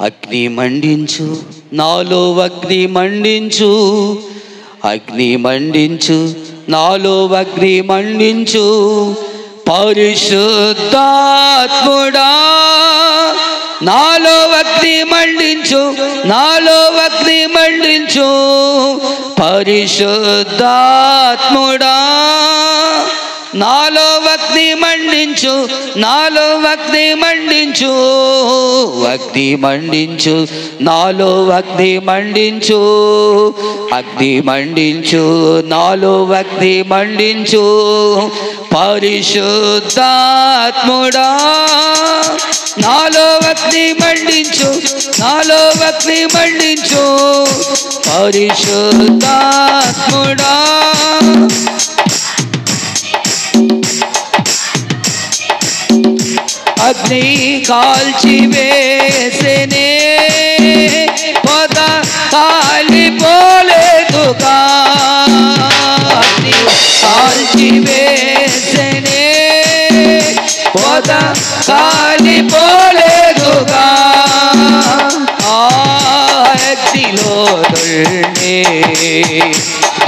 అగ్ని మండించు, నాలో అగ్ని మండించు, అగ్ని మండించు, నాలో అగ్ని మండించు, పరిశుద్ధాత్ముడా నాలో అగ్ని మండించు, నాలో అగ్ని మండించు, పరిశుద్ధాత్ముడా నాలో అగ్ని మండించు, నాలో అగ్ని మండించు, అగ్ని మండించు, నాలో అగ్ని మండించు, అగ్ని మండించు, నాలో అగ్ని మండించు, పరిశుద్ధాత్ముడా నాలో అగ్ని మండించు, నాలో అగ్ని మండించు, పరిశుద్ధాత్ముడా అగ్ని కాల్చి వేసేనే పొద కాలిపోలేదుగా, అగ్ని కాల్చి వేసేనే పొద కాలిపోలేదుగా, ఆ అగ్నిలో దొల్నే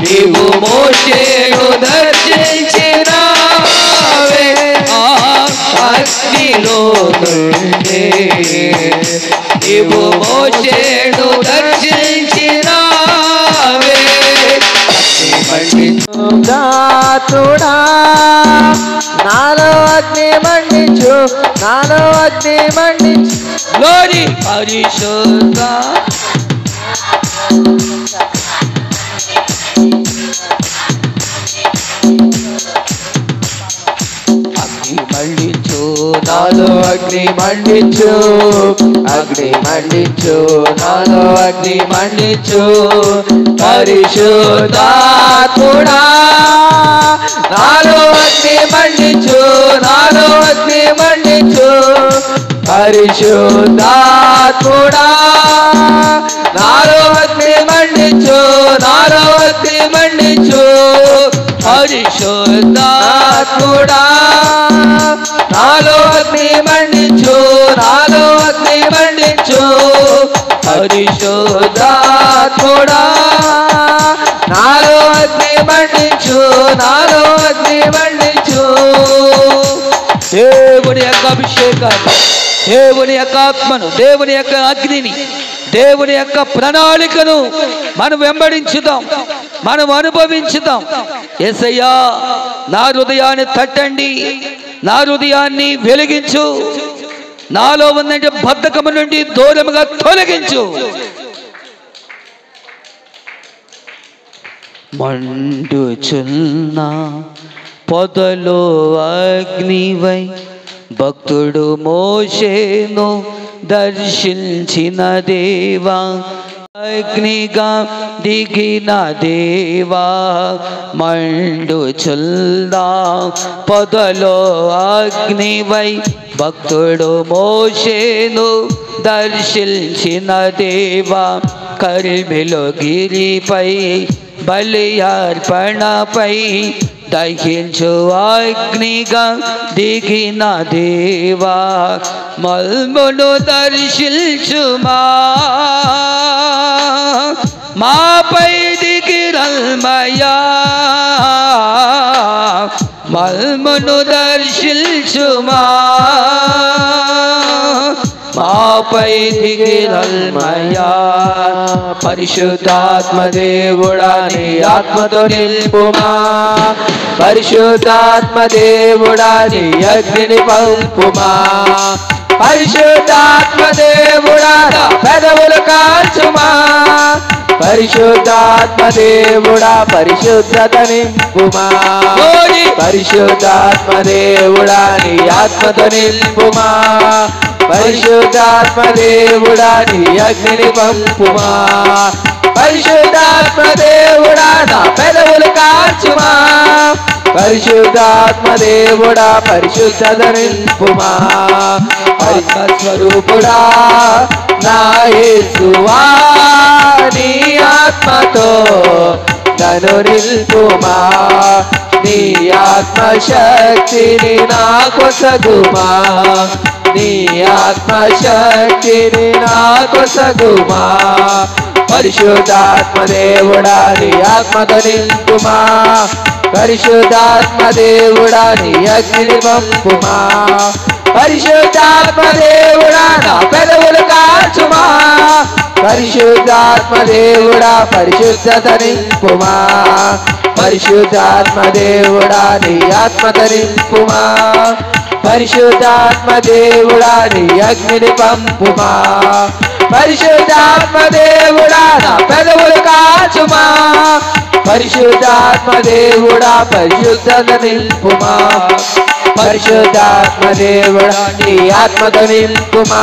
నీవు మోషేను దర్శించినావే, అగ్నిలో దొల్నే నీవు మోషేను దర్శించినావే, దాతుడా నాలో అగ్ని మండించు, నాలో అగ్ని మండించు, గ్లోరీ పరిశుద్ధ అగ్ని మండించు, నాలో అగ్ని మండించు, అగ్ని మండించు, నాలో అగ్ని మండించు, పరిశుద్ధాత్ముడా నాలో అగ్ని మండించు, నాలో అగ్ని మండించు, పరిశుద్ధాత్ముడా నాలో అగ్ని మండించు, నాలో అగ్ని మండించు, పరిశుద్ధాత్ముడా నాలో అగ్ని మండించు, నాలో అగ్ని మండించు, పరిశుద్ధాత్ముడా నాలో అగ్ని మండించు, నాలో అగ్ని మండించు. దేవుని యొక్క అభిషేకాన్ని, దేవుని యొక్క ఆత్మను, దేవుని యొక్క అగ్నిని, దేవుని యొక్క ప్రణాళికను మనం వెంబడించుదాం, మనం అనుభవించుదాం. యేసయ్యా నా హృదయాన్ని తట్టండి, నా హృదయాన్ని వెలిగించు, నాలో ఉన్నటువంటి బద్ధకము నుండి దూరముగా తొలగించు. మండుచున్న పొదలో అగ్నివై భక్తుడు మోషేను దర్శించిన దేవా, అగ్నిగా దిగిన దేవా, మండుచున్న పొదలో అగ్నివై భక్తుడు మోషేను దర్శించిన దేవా, కర్మెలు గిరిపై బలి అర్పణపై దహించు అగ్నిగా దిగిన దేవా, మల్మును దర్శించుమా, మాపై దిగిరల్మయా, మల్మును దర్శించుమా, మాపై దిగిరల్మయా, పరిశుద్ధాత్మ దేవుడా నీ ఆత్మతో నింపుమా, పరిశుద్ధాత్మ దేవుడా నీ అగ్నిని పంపుమా, పరిశుద్ధాత్మ దేవుడా నా పెదవులు కాల్చుమా, పరిశుద్ధాత్మ దేవుడా పరిశుద్ధత నింపుమా, పరిశుద్ధాత్మ దేవుడా నీ ఆత్మతో నింపుమా, పరిశుద్ధాత్మ దేవుడా నీ అగ్నిని పంపుమా, పరిశుద్ధాత్మ దేవుడా నా పెదవులు కాల్చుమా, పరిశుద్ధాత్మ దేవుడా పరిశుద్ధత నింపుమా, స్వరూపుడా నా యేసువా నీ ఆత్మతో నన్ను నిల్పుమా, నీ ఆత్మశక్తిని నాకు సగుమా, నీ ఆత్మశక్తిని నాకు సగుమా పరిశుద్ధాత్మ దేవుడా నీ ఆత్మతో నింపుమా పరిశుద్ధాత్మ దేవుడా నీ అగ్నిని పంపుమా పరిశుద్ధాత్మ దేవుడా నా పెదవులు కాచుమా పరిశుద్ధాత్మ దేవుడా పరిశుద్ధత నింపుమా పరిశుద్ధాత్మ దేవుడా నీ ఆత్మతో నింపుమా పరిశుద్ధాత్మ దేవుడా నీ అగ్నిని పంపుమా పరిశుద్ధాత్మ దేవుడా నా పెదవులు కాచుమా పరిశుద్ధాత్మ దేవుడా పరిశుద్ధత నింపుమా పరిశుద్ధాత్మ దేవుడా నీ ఆత్మతో నింపుమా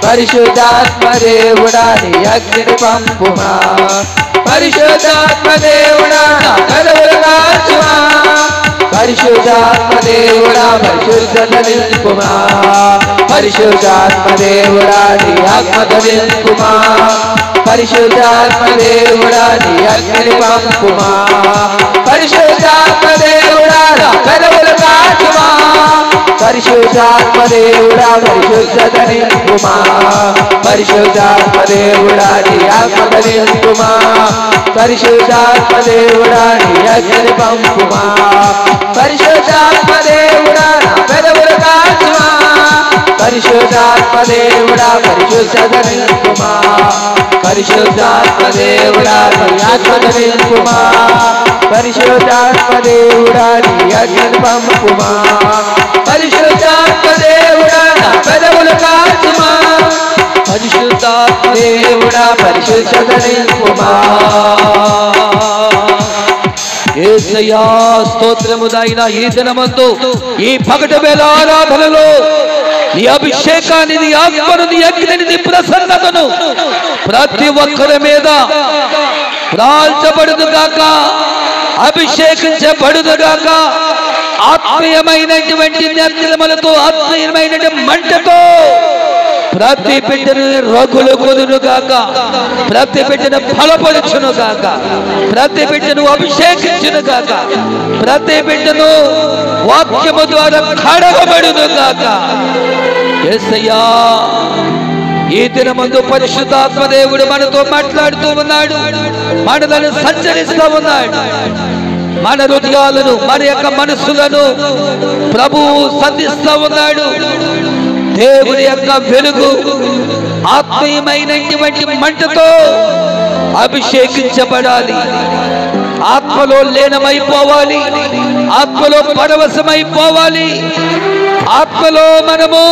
పరిశుద్ధాత్మ దేవుడా నీ అగ్నిని పంపుమా పరిశుద్ధాత్మ దేవుడా నా పెదవులు కాచుమా పరిశుద్ధాత్మ దేవుడా పరిశుద్ధత నింపుమా పరిశుద్ధాత్మ దేవుడా నీ ఆత్మతో నింపుమా పరిశుద్ధాత్మ దేవుడా నీ అగ్నిని పంపుమా పరిశుద్ధాత్మ దేవుడా నా పెదవులు కాచుమా పరిశుద్ధాత్మ దేవుడా పరిశుద్ధత నింపుమా పరిశుద్ధాత్మ దేవుడా నీ ఆత్మతో నింపుమా పరిశుద్ధాత్మ దేవుడా నీ అగ్నిని పంపుమా పరిశుద్ధాత్మ దేవుడా నా పెదవులు కాచుమా పరిశుద్ధాత్మ దేవుడా పరిశుద్ధత నింపుమా పరిశుద్ధాత్మ దేవుడా నీ ఆత్మతో నింపుమా పరిశుద్ధాత్మ దేవుడా నీ అగ్నిని పంపుమా పరిశుద్ధాత్మ దేవుడా నా పెదవులు కాచుమా పరిశుద్ధాత్మ దేవుడా పరిశుద్ధత నింపుమా యేసయ్యా స్తోత్రము నాయనా ఈ దినమందు ఈ పగటి వేళ ఆరాధనలో నీ అభిషేకాన్ని నీ ఆత్మను నీ అగ్నిని నీ ప్రసన్నతను ప్రతి ఒక్కరి మీద ప్రాల్చబడును గాక అభిషేకించబడును గాక ఆత్మీయమైనటువంటి నిర్మలతో ఆత్మీయమైన మంటతో ప్రతి బిడ్డను రగులు కొదును గాక ప్రతి బిడ్డను ఫలపరుచును గాక ప్రతి బిడ్డను అభిషేకించును గాక ప్రతి బిడ్డను వాక్యము ద్వారా కడగబడును గాక యేసయ్యా ఈ దినమందు పరిశుద్ధాత్మ దేవుడు మనతో మాట్లాడుతూ ఉన్నాడు మనలను సంచరిస్తూ ఉన్నాడు మన హృదయాలను మన యొక్క మనస్సులను ప్రభువు సంధిస్తూ ఉన్నాడు దేవుని యొక్క వెలుగు ఆత్మీయమైనటువంటి మంటతో అభిషేకించబడాలి ఆత్మలో లీనమైపోవాలి ఆత్మలో పరవశమైపోవాలి ఆత్మలో మనము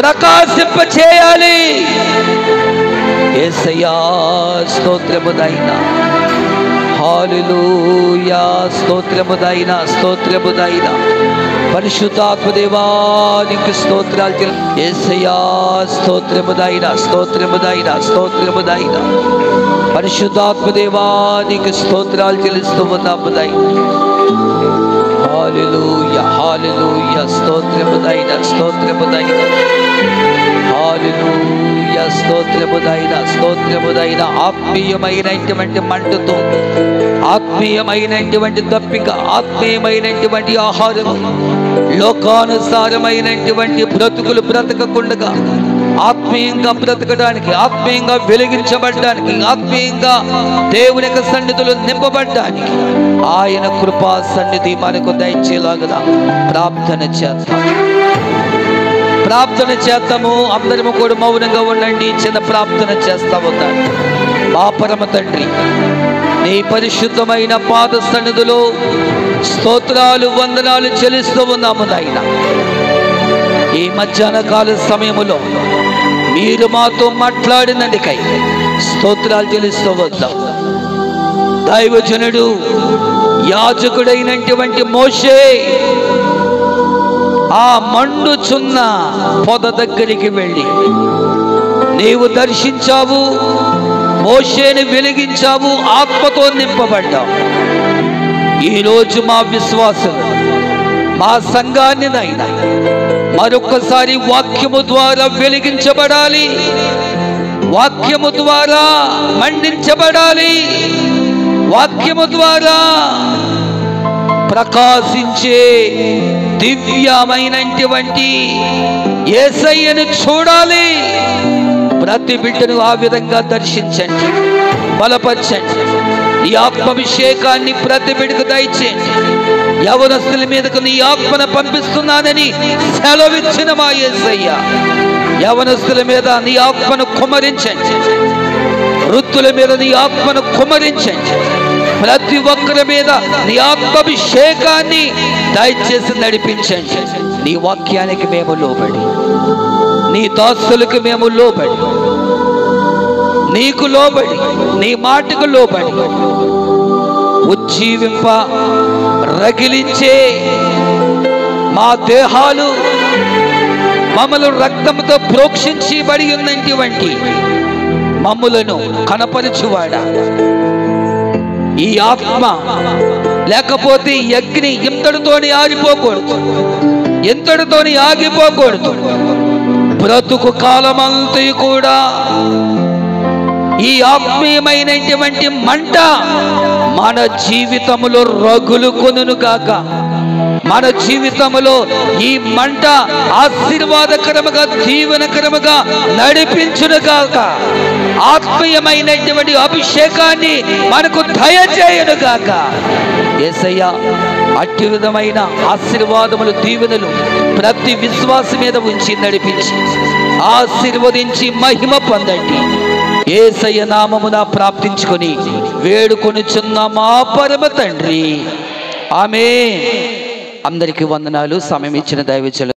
ప్రకాశింప చేయాలి యేసయ్యా స్తోత్రము నాయనా హల్లెలూయా స్తోత్రము నాయనా స్తోత్రము నాయనా పరిశుద్ధాత్మ దేవా నీకు స్తోత్రాలు యేసయ్యా స్తోత్రము నాయనా స్తోత్రము నాయనా స్తోత్రము నాయనా పరిశుద్ధాత్మ దేవా నీకు స్తోత్రాలు చెల్లిస్తూ ఉన్నాము నాయనా హల్లెలూయా హల్లెలూయా స్తోత్రము నాయనా స్తోత్రము నాయనా హల్లెలూయా స్తోత్రము నాయనా స్తోత్రము నాయనా ఆత్మీయమైనటువంటి మంటతో ఆత్మీయమైనటువంటి దప్పిక ఆత్మీయమైనటువంటి ఆహారం లోకానుసారమైనటువంటి బ్రతుకులు బ్రతకకుండా ఆత్మీయంగా బ్రతకడానికి ఆత్మీయంగా వెలిగించబడ్డానికి ఆత్మీయంగా దేవుని యొక్క సన్నిధులు నింపబడ్డానికి ఆయన కృపా సన్నిధి మనకు దయచేలాగా ప్రార్థన చేద్దాము అందరము కూడా మౌనంగా ఉండండి చిన్న ప్రార్థన చేస్తా ఉన్నాను మా పరమ తండ్రి నీ పరిశుద్ధమైన పాద సన్నిధిలో స్తోత్రాలు వందనాలు చెల్లిస్తూ ఉన్నాము నాయనా ఈ మధ్యాహ్న కాల సమయములో మీరు మాతో మాట్లాడినందుకై స్తోత్రాలు చెల్లిస్తూ వద్దాం దైవజనుడు యాజకుడైనటువంటి మోషే ఆ మండుచున్న పొద దగ్గరికి వెళ్ళి నీవు దర్శించావు మోషేని వెలిగించావు ఆత్మతో నింపబడ్డావు ఈరోజు మా విశ్వాసం మా సంఘాన్ని నైనా మరొకసారి వాక్యము ద్వారా వెలిగించబడాలి వాక్యము ద్వారా మండించబడాలి వాక్యము ద్వారా ప్రకాశించే దివ్యమైనటువంటి యేసయ్యను చూడాలి. ప్రతి బిడ్డను ఆ విధంగా దర్శించండి, బలపరచండి. ఈ ఆత్మాభిషేకాన్ని ప్రతి బిడ్డకు దయచేయండి. యవనస్తుల మీదకు నీ ఆత్మను పంపిస్తున్నానని సెలవిచ్చిన మా యేసయ్య, యవనస్తుల మీద నీ ఆత్మను కుమ్మరించండి, వృద్ధుల మీద నీ ఆత్మను కుమ్మరించండి. ప్రతి ఒక్కరి మీద నీ ఆత్మాభిషేకాన్ని దయచేసి నడిపించండి. నీ వాక్యానికి మేము లోబడి, నీ దాసులకు మేము లోబడి, నీకు లోబడి, నీ మాటకు లోబడి ఉజ్జీవింప రగిలించే మా దేహాలు మమ్మల్ని రక్తంతో ప్రోక్షించబడి ఉన్నటువంటి మమ్ములను కనపరచువాడా. ఈ ఆత్మ లేకపోతే ఈ అగ్ని ఇంతటితోని ఆగిపోకూడదు, ఇంతటితోని ఆగిపోకూడదు. బ్రతుకు కాలమంతా కూడా ఈ ఆత్మీయమైనటువంటి మంట మన జీవితములో రగులు కొనును గాక. మన జీవితంలో ఈ మంట ఆశీర్వాదకరముగా, దీవెనకరముగా నడిపించును గాక. ఆత్మీయమైనటువంటి అభిషేకాన్ని మనకు దయచేయును గాక. యేసయ్య అట్టి విధమైన ఆశీర్వాదములు, దీవెనలు ప్రతి విశ్వాస మీద ఉంచి నడిపించి ఆశీర్వదించి మహిమ పొందండి. యేసయ్య నామమున ప్రార్థించుకొని వేడుకొనుచున్న మా పరమ తండ్రి, ఆమేన్. అందరికీ వందనాలు. సమయం ఇచ్చిన దైవజనులకు